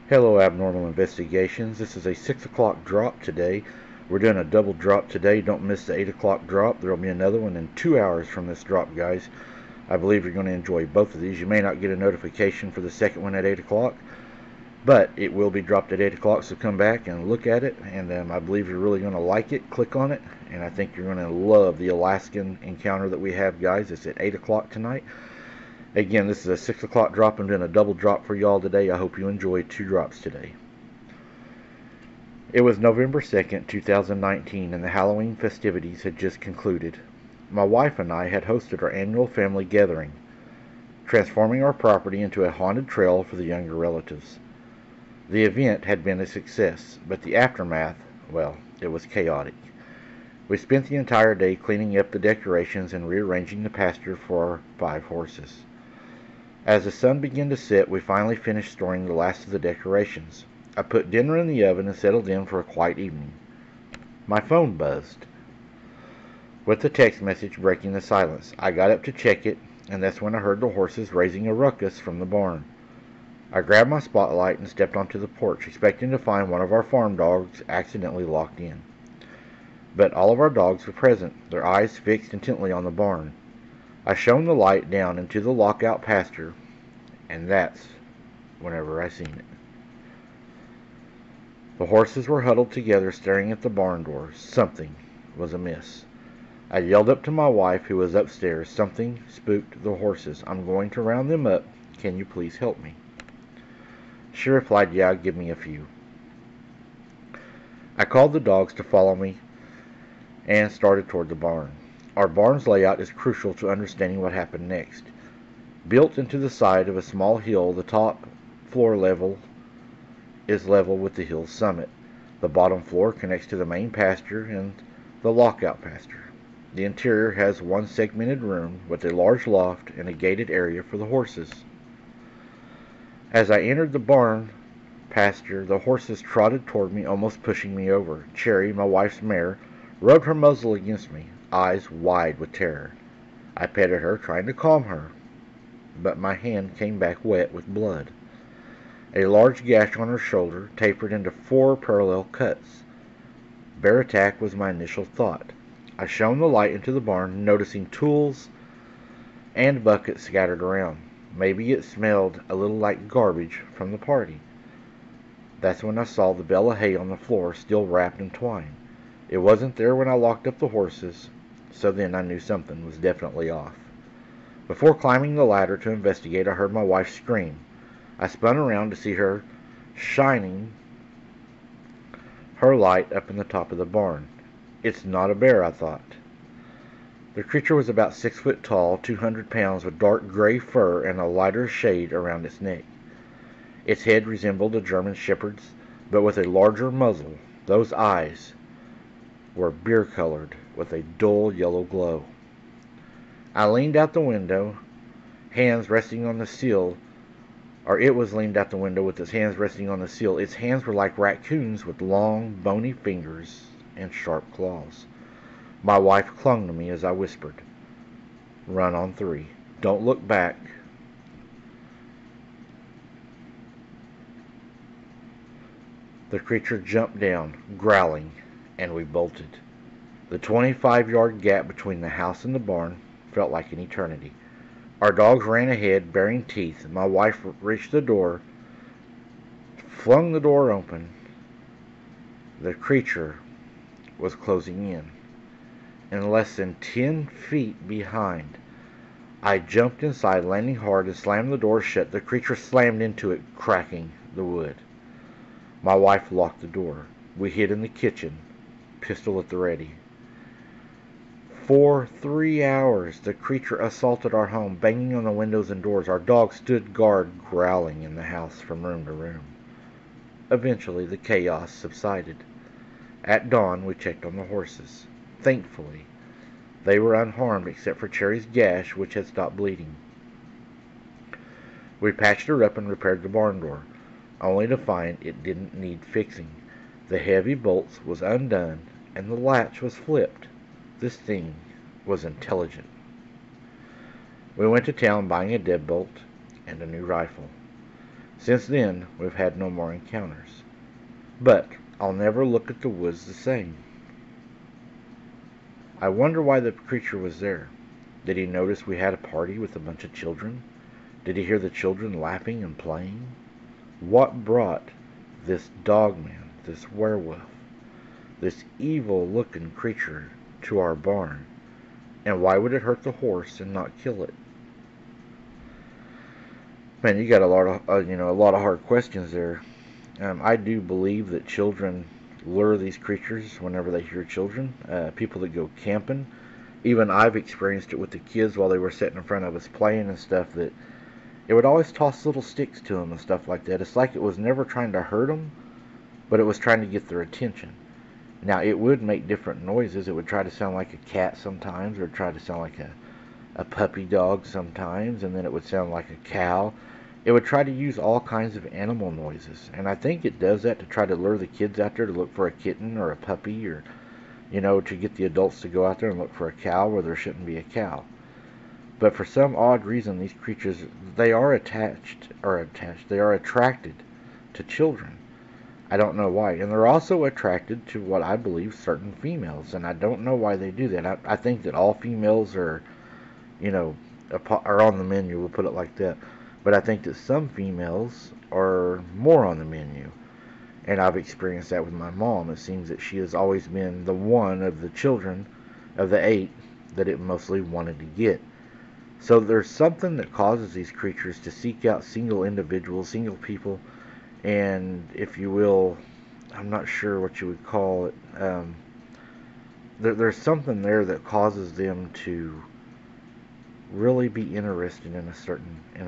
Hello, Abnormal Investigations. This is a 6 o'clock drop today. We're doing a double drop today. Don't miss the 8 o'clock drop. There will be another one in 2 hours from this drop, guys. I believe you're going to enjoy both of these. You may not get a notification for the second one at 8 o'clock, but it will be dropped at 8 o'clock, so come back and look at it. And I believe you're really going to like it. Click on it, and I think you're going to love the Alaskan encounter that we have, guys. It's at 8 o'clock tonight. Again, this is a 6 o'clock drop. I'm doing a double drop for y'all today. I hope you enjoy 2 drops today. It was November 2nd, 2019, and the Halloween festivities had just concluded. My wife and I had hosted our annual family gathering, transforming our property into a haunted trail for the younger relatives. The event had been a success, but the aftermath, well, it was chaotic. We spent the entire day cleaning up the decorations and rearranging the pasture for our 5 horses. As the sun began to set, we finally finished storing the last of the decorations. I put dinner in the oven and settled in for a quiet evening. My phone buzzed, with a text message breaking the silence. I got up to check it, and that's when I heard the horses raising a ruckus from the barn. I grabbed my spotlight and stepped onto the porch, expecting to find one of our farm dogs accidentally locked in. But all of our dogs were present, their eyes fixed intently on the barn. I shone the light down into the lockout pasture, and that's whenever I seen it. The horses were huddled together, staring at the barn door. Something was amiss. I yelled up to my wife, who was upstairs. Something spooked the horses. I'm going to round them up. Can you please help me? She replied, yeah, give me a few. I called the dogs to follow me and started toward the barn. Our barn's layout is crucial to understanding what happened next. Built into the side of a small hill, the top floor level is level with the hill's summit. The bottom floor connects to the main pasture and the lockout pasture. The interior has one segmented room with a large loft and a gated area for the horses. As I entered the barn pasture, the horses trotted toward me, almost pushing me over. Cherry, my wife's mare, rubbed her muzzle against me, eyes wide with terror. I petted her, trying to calm her, but my hand came back wet with blood. A large gash on her shoulder tapered into 4 parallel cuts. Bear attack was my initial thought. I shone the light into the barn, noticing tools and buckets scattered around. Maybe it smelled a little like garbage from the party. That's when I saw the bale of hay on the floor, still wrapped in twine. It wasn't there when I locked up the horses, so then I knew something was definitely off. Before climbing the ladder to investigate, I heard my wife scream. I spun around to see her shining her light up in the top of the barn. It's not a bear, I thought. The creature was about 6 foot tall, 200 pounds, with dark gray fur and a lighter shade around its neck. Its head resembled a German shepherd's, but with a larger muzzle. Those eyes were beer-colored with a dull yellow glow. I leaned out the window, hands resting on the sill, or it was leaned out the window with its hands resting on the sill. Its hands were like raccoons with long, bony fingers and sharp claws. My wife clung to me as I whispered, "Run on 3. Don't look back." The creature jumped down, growling, and we bolted. The 25-yard gap between the house and the barn felt like an eternity. Our dogs ran ahead, baring teeth. My wife reached the door, flung the door open. The creature was closing in. In less than 10 feet behind, I jumped inside, landing hard, and slammed the door shut. The creature slammed into it, cracking the wood. My wife locked the door. We hid in the kitchen, pistol at the ready. For 3 hours, the creature assaulted our home, banging on the windows and doors. Our dogs stood guard, growling in the house from room to room. Eventually, the chaos subsided. At dawn, we checked on the horses. Thankfully, they were unharmed except for Cherry's gash, which had stopped bleeding. We patched her up and repaired the barn door, only to find it didn't need fixing. The heavy bolts was undone, and the latch was flipped. This thing was intelligent. We went to town buying a deadbolt and a new rifle. Since then, we've had no more encounters. But I'll never look at the woods the same. I wonder why the creature was there. Did he notice we had a party with a bunch of children? Did he hear the children laughing and playing? What brought this Dogman, this werewolf, this evil-looking creature to our barn? And why would it hurt the horse and not kill it? Man, you got a lot of a lot of hard questions there. I do believe that children lure these creatures whenever they hear children. People that go camping, even I've experienced it with the kids while they were sitting in front of us playing and stuff. That it would always toss little sticks to them and stuff like that. It's like it was never trying to hurt them, but it was trying to get their attention. Now, it would make different noises. It would try to sound like a cat sometimes, or try to sound like a puppy dog sometimes, and then it would sound like a cow. It would try to use all kinds of animal noises, and I think it does that to try to lure the kids out there to look for a kitten or a puppy, or, to get the adults to go out there and look for a cow where there shouldn't be a cow. But for some odd reason, these creatures, they are they are attracted to children. I don't know why. And they're also attracted to what I believe certain females, and I don't know why they do that. I think that all females are, are on the menu, we'll put it like that. But I think that some females are more on the menu. And I've experienced that with my mom. It seems that she has always been the one of the children, of the 8, that it mostly wanted to get. So there's something that causes these creatures to seek out single individuals, single people, and if you will, I'm not sure what you would call it. There's something there that causes them to really be interested in a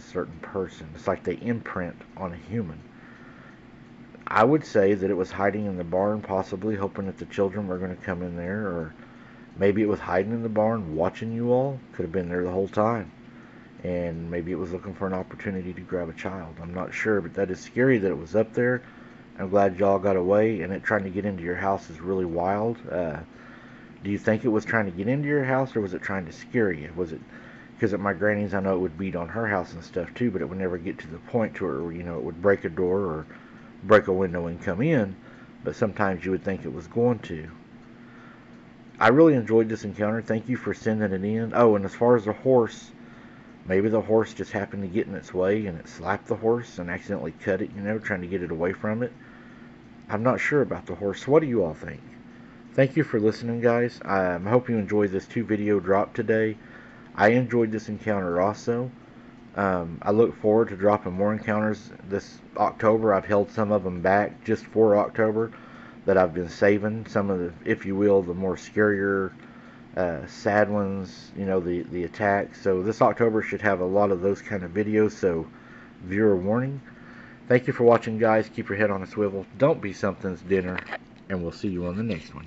certain person. It's like they imprint on a human. I would say that it was hiding in the barn, possibly hoping that the children were going to come in there, or maybe it was hiding in the barn watching you all. Could have been there the whole time. And maybe it was looking for an opportunity to grab a child. I'm not sure, but that is scary that it was up there. I'm glad y'all got away, and it trying to get into your house is really wild. Do you think it was trying to get into your house, or was it trying to scare you? Was it, because at my granny's, I know it would beat on her house and stuff too, but it would never get to the point to where, it would break a door or break a window and come in, but sometimes you would think it was going to. I really enjoyed this encounter. Thank you for sending it in. Oh, and as far as the horse, maybe the horse just happened to get in its way and it slapped the horse and accidentally cut it, trying to get it away from it. I'm not sure about the horse. What do you all think? Thank you for listening, guys. I hope you enjoyed this 2-video drop today. I enjoyed this encounter also. I look forward to dropping more encounters this October. I've held some of them back just for October that I've been saving. Some of the, if you will, the more scarier, sad ones, the attacks. So this October should have a lot of those kind of videos, so viewer warning. Thank you for watching, guys. Keep your head on a swivel. Don't be something's dinner, and we'll see you on the next one.